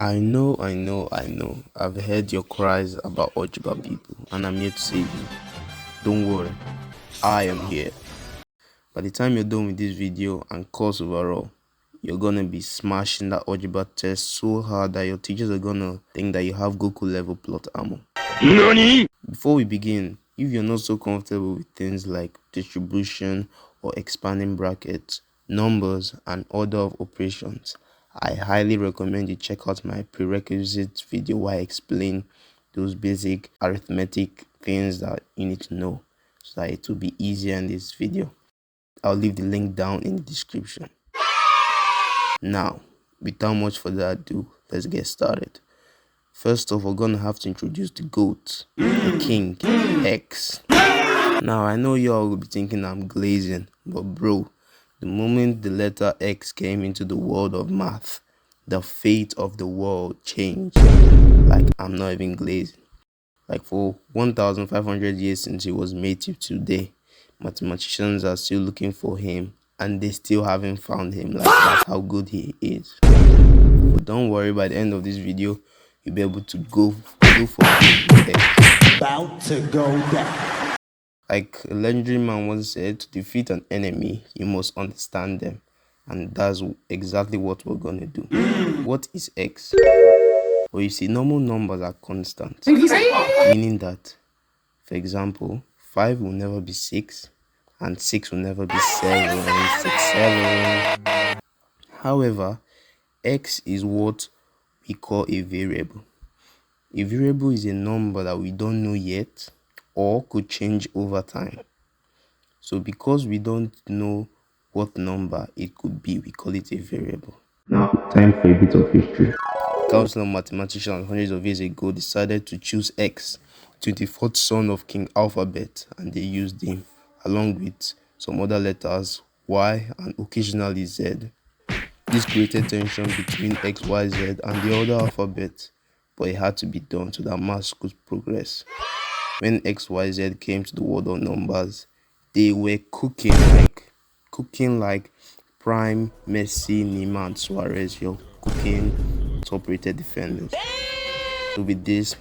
I know. I've heard your cries about algebra people, and I'm here to save you. Don't worry, I am here. By the time you're done with this video and course overall, you're gonna be smashing that algebra test so hard that your teachers are gonna think that you have Goku level plot armor. NANI? Before we begin, if you're not so comfortable with things like distribution or expanding brackets, numbers, and order of operations, I highly recommend you check out my prerequisites video where I explain those basic arithmetic things that you need to know so that it will be easier in this video. I'll leave the link down in the description. Now, without much further ado, let's get started. First off, we're gonna have to introduce the GOAT, the king, X. Now, I know y'all will be thinking I'm glazing, but bro, the moment the letter X came into the world of math, the fate of the world changed. Like, I'm not even glazing. Like, for 1,500 years since he was made to today, mathematicians are still looking for him, and they still haven't found him. Like, that's how good he is. But don't worry, by the end of this video, you'll be able to go for X. About to go down. Like a legendary man once said, to defeat an enemy, you must understand them. And that's exactly what we're gonna do. What is X? Well, you see, normal numbers are constant. Meaning that, for example, 5 will never be 6, and 6 will never be 7, 6, 7. However, X is what we call a variable. A variable is a number that we don't know yet or could change over time. So because we don't know what number it could be, we call it a variable. Now, time for a bit of history. Countless mathematicians hundreds of years ago decided to choose X, 24th son of King Alphabet, and they used him along with some other letters Y and occasionally Z. This created tension between X, Y, Z and the other alphabet, but it had to be done so that maths could progress. When X, Y, Z came to the world of numbers, they were cooking like Prime, Messi, Neymar, and Suarez. You're cooking top-rated defenders. So with this,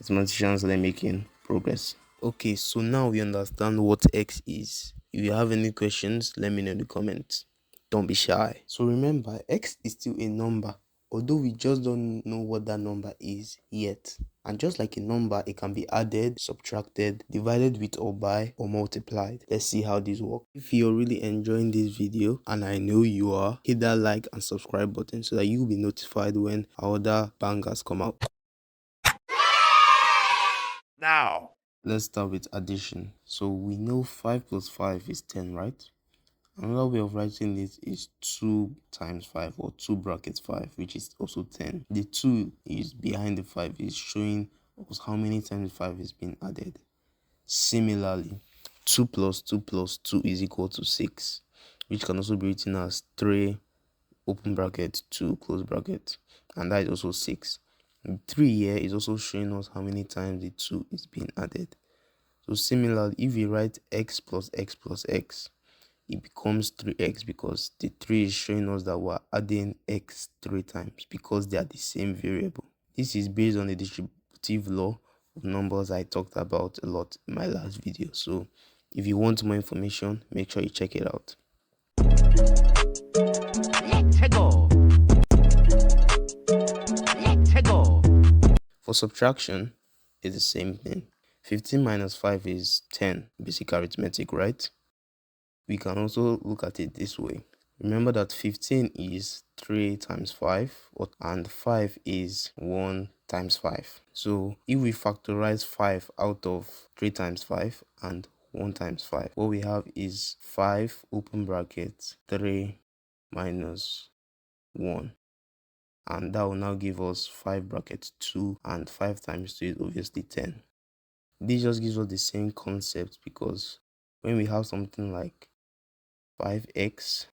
mathematicians are making progress. Okay, so now we understand what X is. If you have any questions, let me know in the comments. Don't be shy. So remember, X is still a number, although we just don't know what that number is yet. And just like a number, it can be added, subtracted, divided with or by, or multiplied. Let's see how this works. If you're really enjoying this video, and I know you are, hit that like and subscribe button so that you'll be notified when our other bangers come out. Now, let's start with addition. So we know 5 plus 5 is 10, right? Another way of writing it is 2 times 5 or 2 brackets 5, which is also 10. The 2 is behind the 5 is showing us how many times 5 is being added. Similarly, 2 plus 2 plus 2 is equal to 6, which can also be written as 3 open bracket 2 close bracket, and that is also 6. The 3 here is also showing us how many times the 2 is being added. So similarly, if we write x plus x plus x, it becomes 3x because the 3 is showing us that we're adding x 3 times because they are the same variable. This is based on the distributive law of numbers I talked about a lot in my last video. So if you want more information, make sure you check it out. Let's go. For subtraction, it's the same thing. 15 minus 5 is 10, basic arithmetic, right? We can also look at it this way. Remember that 15 is 3 times 5, and 5 is 1 times 5. So if we factorize 5 out of 3 times 5 and 1 times 5, what we have is 5 open brackets 3 minus 1. And that will now give us 5 brackets 2, and 5 times 2 is obviously 10. This just gives us the same concept because when we have something like 5x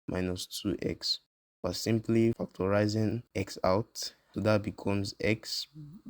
minus 2x, we're simply factorizing x out, so that becomes x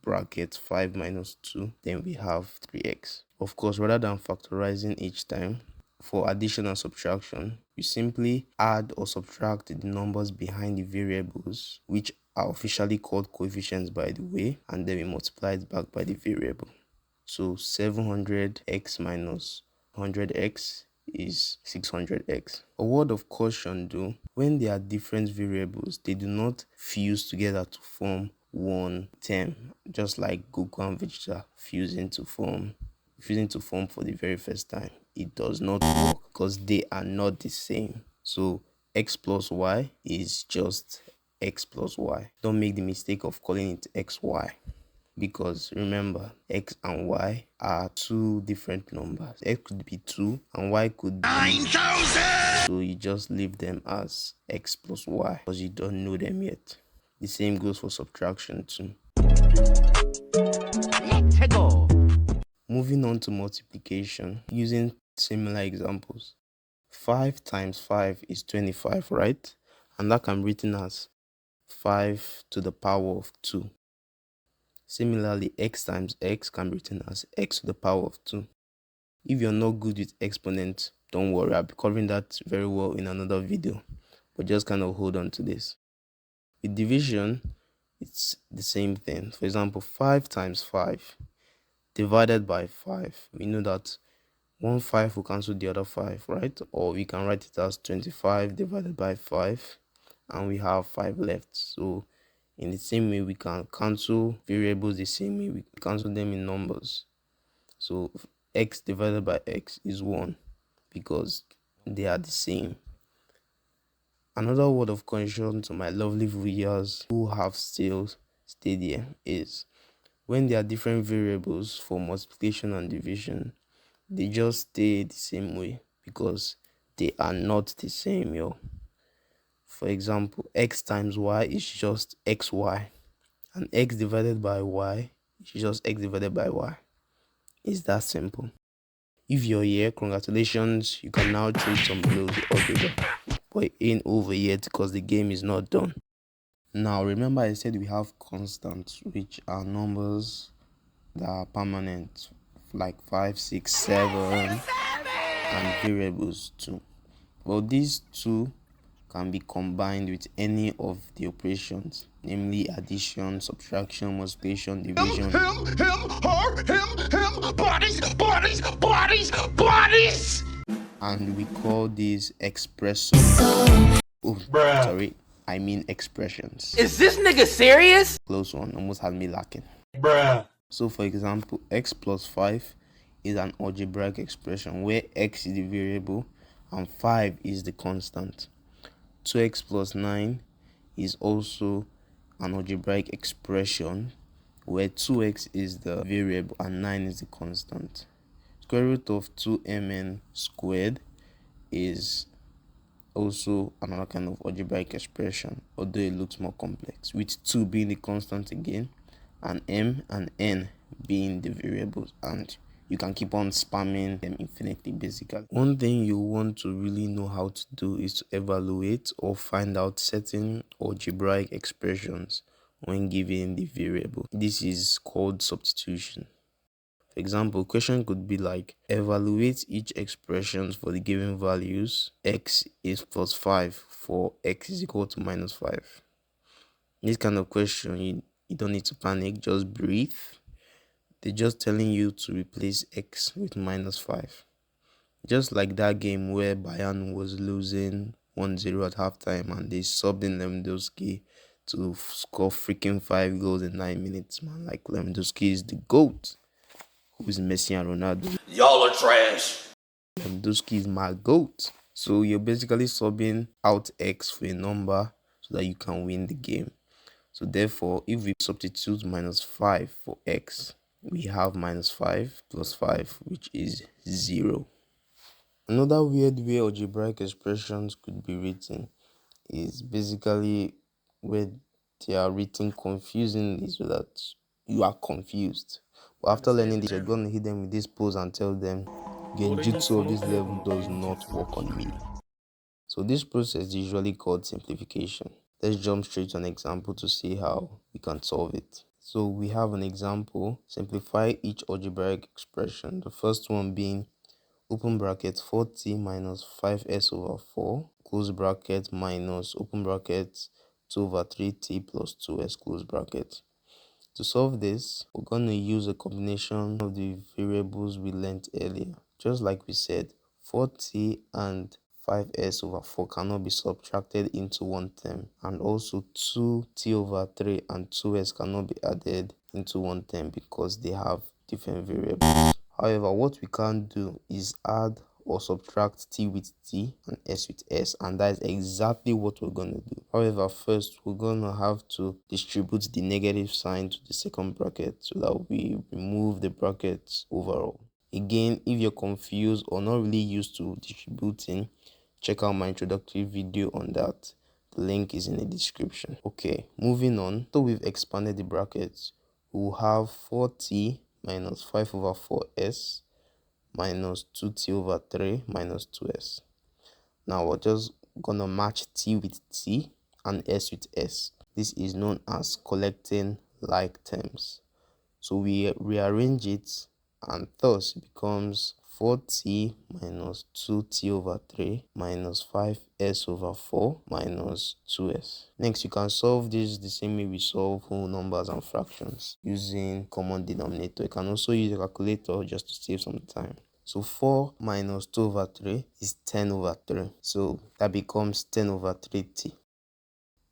bracket 5 minus 2, then we have 3x. Of course, rather than factorizing each time, for addition and subtraction, you simply add or subtract the numbers behind the variables which are officially called coefficients, by the way, and then we multiply it back by the variable. So 700x minus 100x is 600x. A word of caution though, when there are different variables, they do not fuse together to form one term, just like Goku and Vegeta fusing to form for the very first time. It does not work because they are not the same. So x plus y is just x plus y. Don't make the mistake of calling it xy, because remember, x and y are two different numbers. X could be 2 and y could be 9,000. So you just leave them as x plus y because you don't know them yet. The same goes for subtraction too. Let's go. Moving on to multiplication using similar examples. 5 times 5 is 25, right? And that can be written as 5 to the power of 2. Similarly, x times x can be written as x to the power of 2. If you're not good with exponents, don't worry, I'll be covering that very well in another video, but just kind of hold on to this. With division, it's the same thing. For example, 5 times 5 divided by 5. We know that one 5 will cancel the other 5, right? Or we can write it as 25 divided by 5, and we have 5 left. So in the same way, we can cancel variables the same way we cancel them in numbers. So x divided by x is 1 because they are the same. Another word of caution to my lovely viewers who have still stayed here is when there are different variables for multiplication and division, they just stay the same way because they are not the same, yo. For example, x times y is just xy, and x divided by y is just x divided by y. It's that simple. If you're here, congratulations, you can now trade some blows with algebra, but it ain't over yet because the game is not done. Now remember, I said we have constants, which are numbers that are permanent, like 5, 6, 7, and variables too. Well, these two can be combined with any of the operations, namely addition, subtraction, multiplication, division. Bodies. And we call these expressions. Oh, sorry, I mean expressions. Is this nigga serious? Close one, almost had me lacking. Bruh. So for example, x plus 5 is an algebraic expression where x is the variable and 5 is the constant. 2x plus 9 is also an algebraic expression where 2x is the variable and 9 is the constant. Square root of 2mn squared is also another kind of algebraic expression, although it looks more complex, with 2 being the constant again and m and n being the variables, and you can keep on spamming them infinitely basically. One thing you want to really know how to do is to evaluate or find out certain algebraic expressions when given the variable. This is called substitution. For example, question could be like, evaluate each expression for the given values x is plus 5 for x is equal to minus 5. This kind of question, you don't need to panic, just breathe. They're just telling you to replace x with minus 5. Just like that game where Bayern was losing 1-0 at halftime and they subbed in Lewandowski to score freaking 5 goals in 9 minutes, man. Like, Lewandowski is the GOAT. Who's Messi and Ronaldo? Y'all are trash. Lewandowski is my GOAT. So you're basically subbing out x for a number so that you can win the game. So therefore, if we substitute minus 5 for x, we have minus 5 plus 5, which is 0. Another weird way algebraic expressions could be written is basically where they are written confusingly so that you are confused. But after learning this, you're going to hit them with this pose and tell them, Genjutsu of this level does not work on me. So this process is usually called simplification. Let's jump straight to an example to see how we can solve it. So we have an example, simplify each algebraic expression. The first one being open bracket 4t minus 5s over 4, close bracket minus open bracket 2 over 3t plus 2s close bracket. To solve this, we're going to use a combination of the variables we learnt earlier. Just like we said, 4t and 5s over 4 cannot be subtracted into one term, and also 2t over 3 and 2s cannot be added into one term because they have different variables. However, what we can do is add or subtract t with t and s with s, and that is exactly what we're going to do. However, first we're going to have to distribute the negative sign to the second bracket so that we remove the brackets overall. Again, if you're confused or not really used to distributing, check out my introductory video on that. The link is in the description. Okay, moving on. So we've expanded the brackets. We'll have 4t minus 5 over 4s minus 2t over 3 minus 2s. Now we're just gonna match t with t and s with s. This is known as collecting like terms. So we rearrange it, and thus it becomes 4t minus 2t over 3 minus 5s over 4 minus 2s. Next, you can solve this the same way we solve whole numbers and fractions using common denominator. You can also use a calculator just to save some time. So 4 minus 2 over 3 is 10 over 3. So that becomes 10 over 3t.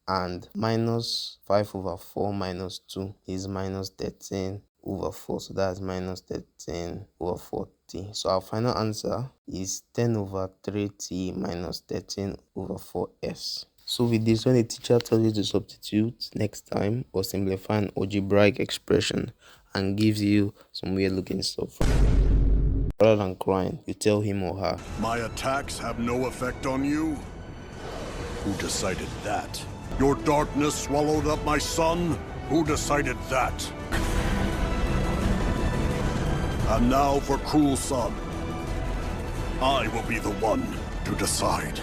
And minus 5 over 4 minus 2 is minus 13 over 4. So that's minus 13 over 4t. So our final answer is 10 over 3t minus 13 over 4s. So with this, when a teacher tells you to substitute next time or simplify an algebraic expression and gives you some weird looking stuff, rather than crying, you tell him or her, "My attacks have no effect on you? Who decided that? Your darkness swallowed up my sun? Who decided that? And now for cruel sun. I will be the one to decide.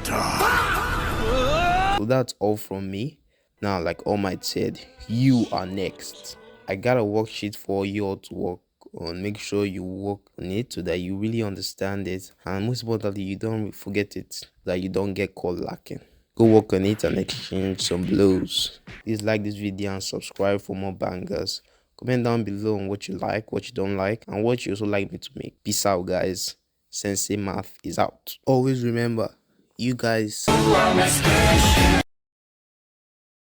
Die." So that's all from me. Now, like All Might said, you are next. I got a worksheet for you all to work on. Make sure you work on it so that you really understand it, and most importantly, you don't forget it, that you don't get caught lacking. Go work on it and exchange some blows. Please like this video and subscribe for more bangers. Comment down below on what you like, what you don't like, and what you also like me to make. Peace out, guys. Sensei Math is out. Always remember, you guys